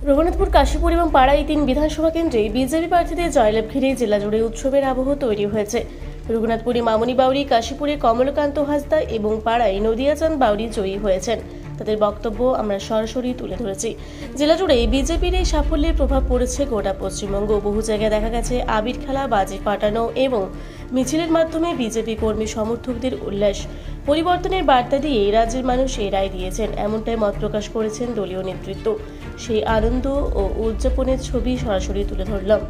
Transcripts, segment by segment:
রঘুনাথপুর, কাশীপুর এবং পাড়া এই তিন বিধানসভা কেন্দ্রে বিজেপি প্রার্থীদের জয়লাভ ঘিরে জেলা জুড়ে উৎসবের আবহ তৈরি হয়েছে। রঘুনাথপুরে মামনি বাউরি, কাশীপুরে কমলকান্ত হাসদা এবং পাড়ায় নদিয়াচাঁদ বাউরি জয়ী হয়েছেন। তাদের বক্তব্য আমরা সরাসরি তুলে ধরেছি। জেলা জুড়ে বিজেপির এই সাফল্যের প্রভাব পড়েছে গোটা পশ্চিমবঙ্গ। বহু জায়গায় দেখা গেছে আবির খেলা, বাজি ফাটানো এবং মিছিলের মাধ্যমে বিজেপি কর্মী সমর্থকদের উল্লাস। পরিবর্তনের বার্তা দিয়ে রাজ্যের মানুষ এই রায় দিয়েছেন, এমনটাই মত প্রকাশ করেছেন দলীয় নেতৃত্ব। সেই আনন্দ ও উদযাপনের ছবি সরাসরি তুলে ধরলাম।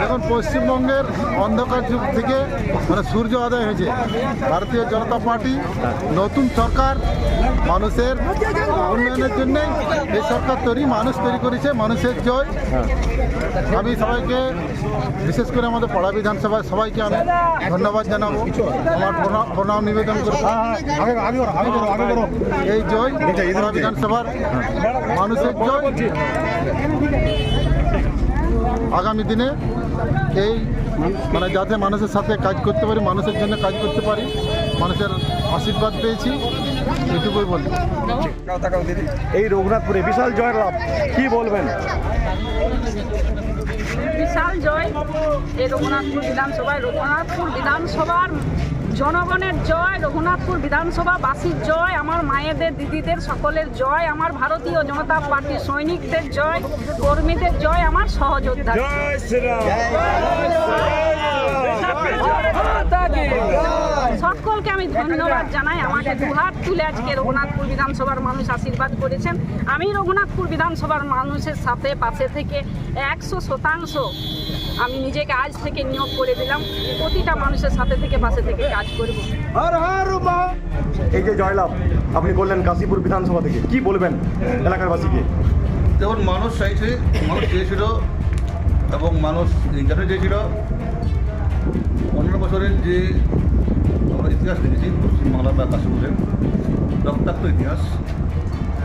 এখন পশ্চিমবঙ্গের অন্ধকার যুগ থেকে সূর্য উদয় হয়েছে। ভারতীয় জনতা পার্টি নতুন সরকার, মানুষের উন্নয়নের জন্য এই সরকার মানুষ তৈরি করেছে। মানুষের জয়। আমি সবাইকে, বিশেষ করে আমাদের পাড়া বিধানসভায় সবাইকে আমি ধন্যবাদ জানাবো, আমার প্রণাম নিবেদন করব। এই জয় পাড়া বিধানসভার মানুষের জয়। আগামী দিনে এই যাতে মানুষের সাথে কাজ করতে পারি, মানুষের জন্য কাজ করতে পারি, মানুষের আশীর্বাদ পেয়েছি, এটুকুই বলি। এই রঘুনাথপুরে বিশাল জয় লাভ, কি বলবেন? বিশাল জয় এই রঘুনাথপুর বিধানসভায়। রঘুনাথপুর বিধানসভার জনগণের জয়, রঘুনাথপুর বিধানসভা বাসীর জয়, আমার মায়েদের, দিদিদের সকলের জয়, আমার ভারতীয় জনতা পার্টির সৈনিকদের জয়, কর্মীদের জয়, আমার সহযোদ্ধা। সকলকে আমি ধন্যবাদ জানাই। আমাকে দুহাত তুলে আজকে রঘুনাথপুর বিধানসভার মানুষ আশীর্বাদ করেছেন। আমি রঘুনাথপুর বিধানসভার মানুষের সাথে পাশে থেকে 100% আমি নিজেকে আজ থেকে নিয়োগ করে দিলাম, প্রতিটা মানুষের সাথে থেকে পাশে থেকে কাজ করব। এই যে জয়লাভ আপনি বললেন কাশীপুর বিধানসভা থেকে, কি বলবেন এলাকারবাসীকে? দেখুন, মানুষ চাইছে, মানুষ চেয়েছিল এবং মানুষ ইন্টারনেট চেয়েছিল। 15 বছরের যে আমরা ইতিহাস দেখেছি পশ্চিমবাংলা বা কাশীপুরের রক্তাক্ত ইতিহাস।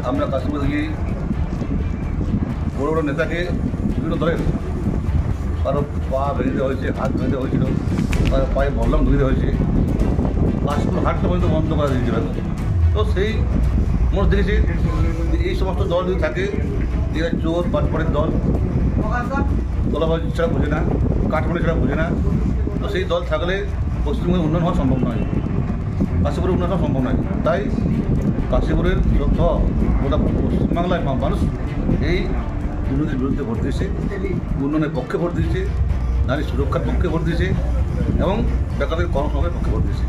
আমরা কাশীপুর থেকে বড় বড় নেতাকে বিভিন্ন দলের কারো পা ভেঙে দেওয়া হয়েছে, হাত ভেঙে দেওয়া হয়েছিল, কারো পায়ে মলম ধরে দেওয়া হয়েছে, কাশীপুর হাটটা পর্যন্ত বন্ধ করা দিয়েছিল। তো সেই মানুষ দেখেছি এই সমস্ত দল যদি থাকে, এরা চোর পাটপড়ের দল, তোলাবাজি ছাড়া বোঝে না, কাঠমানি ছাড়া বোঝে না। তো সেই দল থাকলে পশ্চিমবঙ্গের উন্নয়ন হওয়া সম্ভব নয়, কাশীপুরের উন্নয়ন হওয়া সম্ভব নয়। তাই কাশীপুরের গোটা পশ্চিমবাংলায় মানুষ এই দুর্নীতির বিরুদ্ধে ভোট দিয়েছে, উন্নয়নের পক্ষে ভোট দিয়েছে, নারী সুরক্ষার পক্ষে ভোট দিয়েছে এবং বেকারদের কর্মসংস্থানের পক্ষে ভোট দিয়েছে।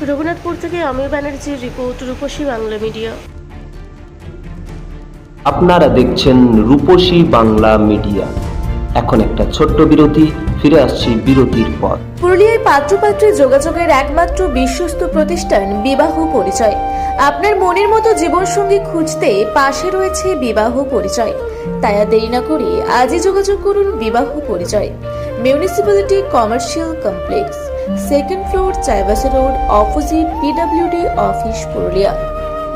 রঘুনাথপুর থেকে অমিয় ব্যানার্জির রিপোর্ট, রূপসী বাংলা মিডিয়া। আপনারা দেখছেন রূপসী বাংলা মিডিয়া। এখন একটা ছোট্ট বিরতি, ফিরে আসছি বিরতির পর। পুরুলিয়ায় পাত্রপাত্রী যোগাযোগের একমাত্র বিশ্বস্ত প্রতিষ্ঠান বিবাহ পরিচয়। আপনার মনের মতো জীবনসঙ্গী খুঁজতে পাশে রয়েছে বিবাহ পরিচয়। তাই আর দেরি না করে আজই যোগাযোগ করুন বিবাহ পরিচয়। Municipality commercial complex, 2nd floor, Chaibasa road, opposite PWD office, Purulia.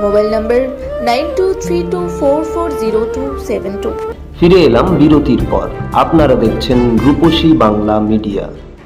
Mobile নম্বর 9232440272। ফিরে এলাম বিরতির পর। আপনারা দেখছেন রূপসী বাংলা মিডিয়া।